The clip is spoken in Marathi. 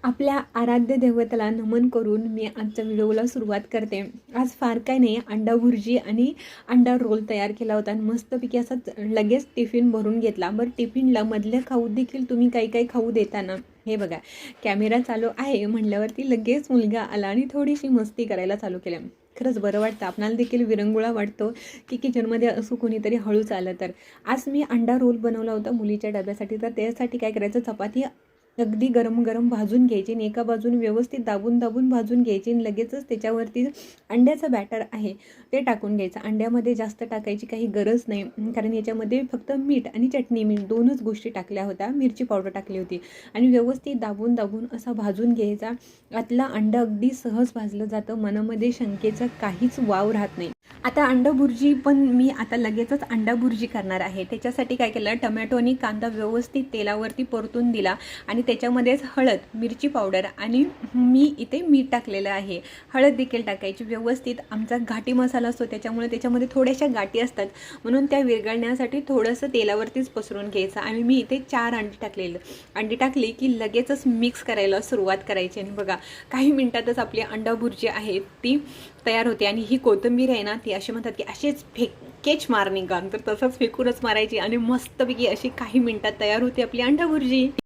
आपल्या आराध्य देवतेला नमन करून मी आजच्या व्हिडिओला सुरुवात करते। आज फार काही नाही, अंडा भुर्जी आणि अंडा रोल तयार केला होता आणि मस्तपैकी असा लगेच टिफिन भरून घेतला। बरं, टिफिनला मधले खाऊ देखील तुम्ही काही काही खाऊ देता ना? हे बघा, कॅमेरा चालू आहे म्हटल्यावरती लगेच मुलगा आला आणि थोडीशी मस्ती करायला चालू केली। खरंच बरं वाटतं, आपणाला देखील विरंगुळा वाटतो की किचनमध्ये असं कोणीतरी हळूच आलं तर। आज मी अंडा रोल बनवला होता मुलीच्या डब्यासाठी। तर त्यासाठी काय करायचं, चपाती अगदी गरम गरम भाजून घ्यायची आणि एका बाजून व्यवस्थित दाबून दाबून भाजून घ्यायची आणि लगेचच त्याच्यावरती अंड्याचं बॅटर आहे ते टाकून घ्यायचं। अंड्यामध्ये जास्त टाकायची काही गरज नाही, कारण याच्यामध्ये फक्त मीठ आणि चटणी, मीठ दोनच गोष्टी टाकल्या होत्या, मिरची पावडर टाकली होती आणि व्यवस्थित दाबून दाबून असा भाजून घ्यायचा। आतला अंडा अगदी सहज भाजलं जातं, मनामध्ये शंकेचा काहीच वाव राहत नाही। आता अंडा भुर्जी पण मी आता लगेचच अंडा भुर्जी करणार आहे। त्याच्यासाठी काय केलं, टमॅटो आणि कांदा व्यवस्थित तेलावरती परतून दिला आणि त्याच्यामध्येच हळद, मिरची पावडर आणि मी इथे मीठ टाकलेलं आहे, हळद देखील टाकायची। व्यवस्थित आमचा घाटी मसाला असतो त्याच्यामुळे त्याच्यामध्ये थोड्याशा गाठी असतात, म्हणून त्या विरघळण्यासाठी थोडंसं तेलावरतीच पसरून घ्यायचं आणि मी इथे 4 अंडी टाकलेलं। अंडी टाकली की लगेचच मिक्स करायला सुरुवात करायची आणि बघा, काही मिनिटातच आपली अंडा भुर्जी आहे ती तयार होते। आणि ही कोथिंबीर आहे ना, ती असे म्हणतात की असेच फेकेच मारणे का, तर तसंच फेकूनच मारायची आणि मस्तपैकी अशी काही मिनिटात तयार होते आपली अंडा भुर्जी।